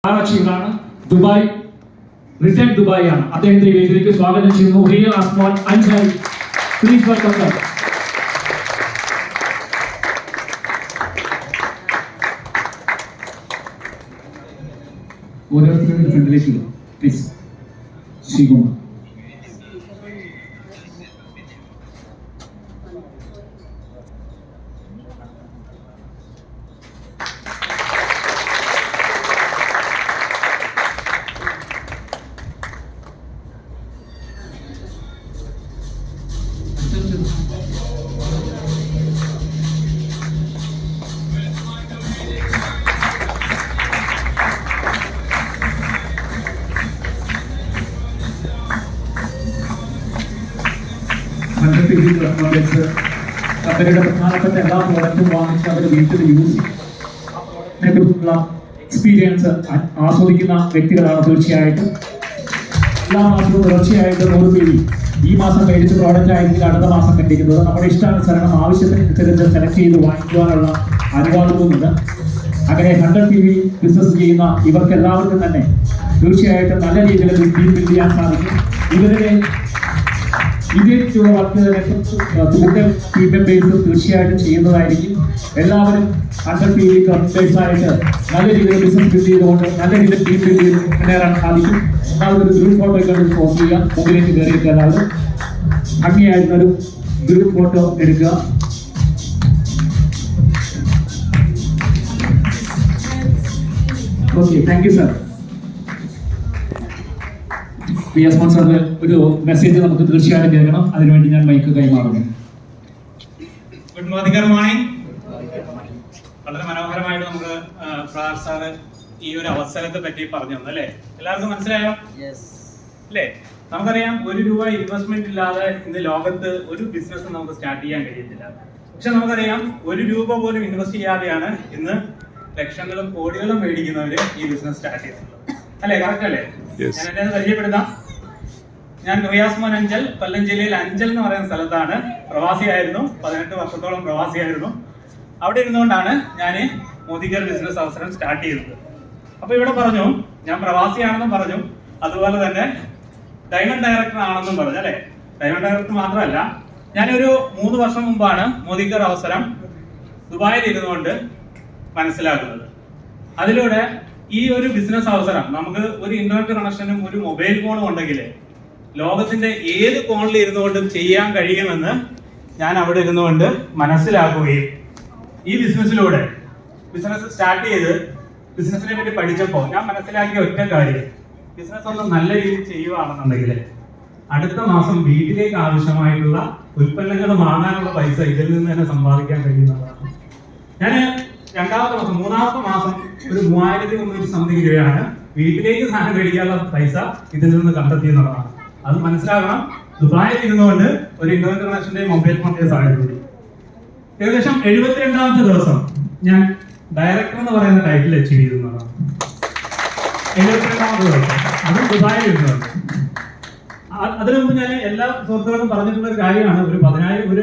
ആരാക്ഷികളാണ്. Dubai return Dubai ആണ്. അദ്ദേഹത്തെ വേദിയിലേക്ക് സ്വാഗതം ചെയ്യുന്നു. Riya Asman Ansari, please welcome sir. ഓരോരുത്തരും ഫ്രണ്ടിലേക്ക് പ്ലീസ്. ശ്രീകുമാർ. അവരുടെ പ്രധാനപ്പെട്ട എല്ലാ പ്രോഡക്റ്റും വാങ്ങിച്ച് അവർ വീട്ടിൽ യൂസ് ചെയ്തിട്ടുള്ള എക്സ്പീരിയൻസ് ആസ്വദിക്കുന്ന വ്യക്തികളാണ്. തീർച്ചയായിട്ടും എല്ലാ മാസവും തുടർച്ചയായിട്ട് 100 പേര് ഈ മാസം മേടിച്ച പ്രോഡക്റ്റ് ആയിരിക്കും അടുത്ത മാസം കണ്ടിരിക്കുന്നത്. നമ്മുടെ ഇഷ്ടാനുസരണം ആവശ്യത്തിനനുസരിച്ച് സെലക്ട് ചെയ്ത് വാങ്ങിക്കുവാനുള്ള അനുവാദവുമുണ്ട്. അങ്ങനെ 100 TV ബിസിനസ് ചെയ്യുന്ന ഇവർക്ക് എല്ലാവർക്കും തന്നെ തീർച്ചയായിട്ടും നല്ല രീതിയിൽ ബിൽഡ് ചെയ്യാൻ സാധിക്കും. ഇവരുടെ വർക്ക് ടീം മെമ്പേഴ്സ് തീർച്ചയായിട്ടും ചെയ്യുന്നതായിരിക്കും. എല്ലാവരും 100 TV കമ്പേഴ്സ് ആയിട്ട് നല്ല രീതിയിൽ ബിസിനസ് ബിൽഡ് ചെയ്തുകൊണ്ട് നല്ല രീതിയിൽ ടീം ബിൽഡ് ചെയ്ത് മുന്നേറാൻ സാധിക്കും. എല്ലാവരും ഒരു ഗ്രൂപ്പ് ഫോട്ടോ ഒക്കെ പോസ്റ്റ് ചെയ്യുക. മുമ്പിലേക്ക് കയറിയിട്ട് എല്ലാവരും ഭംഗിയായിട്ടൊരു ഗ്രൂപ്പ് ഫോട്ടോ എടുക്കുക. Okay, thank you sir. സാറിന് ഒരു മെസ്സേജ് നമുക്ക് തീർച്ചയായും കേൾക്കണം. അതിനുവേണ്ടി ഞാൻ മൈക്ക് കൈമാറുന്നു. Good morning. വളരെ മനോഹരമായിട്ട് നമുക്ക് പ്രാർ സാറ് ഈ ഒരു അവസരത്തെ പറ്റി പറഞ്ഞു തന്നു അല്ലേ? എല്ലാവർക്കും മനസ്സിലായോ അല്ലേ? നമുക്കറിയാം, ₹1 ഇൻവെസ്റ്റ്മെന്റ് ഇല്ലാതെ ഇന്ന് ലോകത്ത് ഒരു ബിസിനസ് നമുക്ക് സ്റ്റാർട്ട് ചെയ്യാൻ കഴിയത്തില്ല. പക്ഷെ നമുക്കറിയാം, ₹1 പോലും ഇൻവെസ്റ്റ് ചെയ്യാതെയാണ് ഇന്ന് ലക്ഷങ്ങളും കോടികളും മേടിക്കുന്നവര് ഈ ബിസിനസ് സ്റ്റാർട്ട് ചെയ്യുന്നത് അല്ലേ? കറക്റ്റ് അല്ലേ? ഞാൻ എന്നെ പരിചയപ്പെടുത്താം. ഞാൻ റിയാസ്മോൻ അഞ്ചൽ, കൊല്ലം ജില്ലയിൽ അഞ്ചൽ എന്ന് പറയുന്ന സ്ഥലത്താണ് പ്രവാസിയായിരുന്നു. 18 വർഷത്തോളം പ്രവാസിയായിരുന്നു. അവിടെ ഇരുന്നുകൊണ്ടാണ് ഞാൻ മോദികർ ബിസിനസ് അവസരം സ്റ്റാർട്ട് ചെയ്തത്. അപ്പൊ ഇവിടെ പറഞ്ഞു, ഞാൻ പ്രവാസിയാണെന്നും പറഞ്ഞു, അതുപോലെ തന്നെ ഡയമണ്ട് ഡയറക്ടർ ആണെന്നും പറഞ്ഞു അല്ലെ? ഡയമണ്ട് ഡയറക്ടർ മാത്രമല്ല, ഞാനൊരു 3 വർഷം മുമ്പാണ് മോദികർ അവസരം ദുബായിൽ ഇരുന്നുകൊണ്ട് മനസ്സിലാക്കുന്നത്. അതിലൂടെ ഈ ഒരു ബിസിനസ് അവസരം നമുക്ക് ഒരു ഇന്റർനെറ്റ് കണക്ഷനും ഒരു മൊബൈൽ ഫോണും ഉണ്ടെങ്കിൽ ലോകത്തിന്റെ ഏത് കോണിൽ ഇരുന്നുകൊണ്ടും ചെയ്യാൻ കഴിയുമെന്ന് ഞാൻ അവിടെ ഇരുന്നുകൊണ്ട് മനസ്സിലാക്കുകയും ഈ ബിസിനസ്സിലൂടെ ബിസിനസ് സ്റ്റാർട്ട് ചെയ്ത് ബിസിനസിനെ പറ്റി പഠിച്ചപ്പോൾ ഞാൻ മനസ്സിലാക്കിയ ഒറ്റ കാര്യം, ബിസിനസ് ഒന്ന് നല്ല രീതിയിൽ ചെയ്യുകയാണെന്നുണ്ടെങ്കിൽ അടുത്ത മാസം വീട്ടിലേക്ക് ആവശ്യമായിട്ടുള്ള ഉൽപ്പന്നങ്ങൾ വാങ്ങാനുള്ള പൈസ ഇതിൽ നിന്ന് തന്നെ സമ്പാദിക്കാൻ കഴിയുന്നതാണ്. ഞാൻ മൂന്നാമത്തെ മാസം ഒരു 3300 സംതിങ് രൂപയാണ് വീട്ടിലേക്ക് സാധനം മേടിക്കാനുള്ള പൈസ ഇതിൽ നിന്ന് കണ്ടെത്തിയെന്നുള്ളതാണ്. അത് മനസ്സിലാക്കണം. ദുബായിൽ ഇരുന്നുകൊണ്ട് ഒരു ഇന്റർനെറ്റ് കണക്ഷന്റെ മൊബൈൽ ഫോണിന്റെ സാഹചര്യം ഏകദേശം 72ാമത്തെ ദിവസം ഞാൻ ഡയറക്ടർ എന്ന് പറയുന്ന ടൈറ്റിൽ അച്ചീവ് ചെയ്തെന്നുള്ളതാണ്. 72ാമത്തെ ദിവസം, അതും ദുബായിൽ ഇരുന്നുകൊണ്ട്. അതിനു മുമ്പ് ഞാൻ എല്ലാ സുഹൃത്തുക്കളും പറഞ്ഞിട്ടുള്ള ഒരു കാര്യമാണ്, ഒരു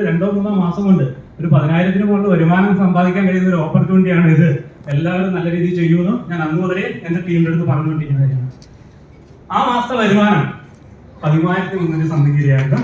2-3 മാസം കൊണ്ട് ഒരു 10,000-ന് മുകളിൽ വരുമാനം സമ്പാദിക്കാൻ കഴിയുന്ന ഒരു ഓപ്പർച്യൂണിറ്റിയാണ് ഇത്. എല്ലാവരും നല്ല രീതിയിൽ ചെയ്യുമെന്ന് ഞാൻ അന്ന് മുതലേ എന്റെ ടീമിന്റെ അടുത്ത് പറഞ്ഞുകൊണ്ടിരിക്കുന്ന കാര്യമാണ്. ആ മാസത്തെ വരുമാനം 10,300 സംതിങ് രൂപയായിട്ട്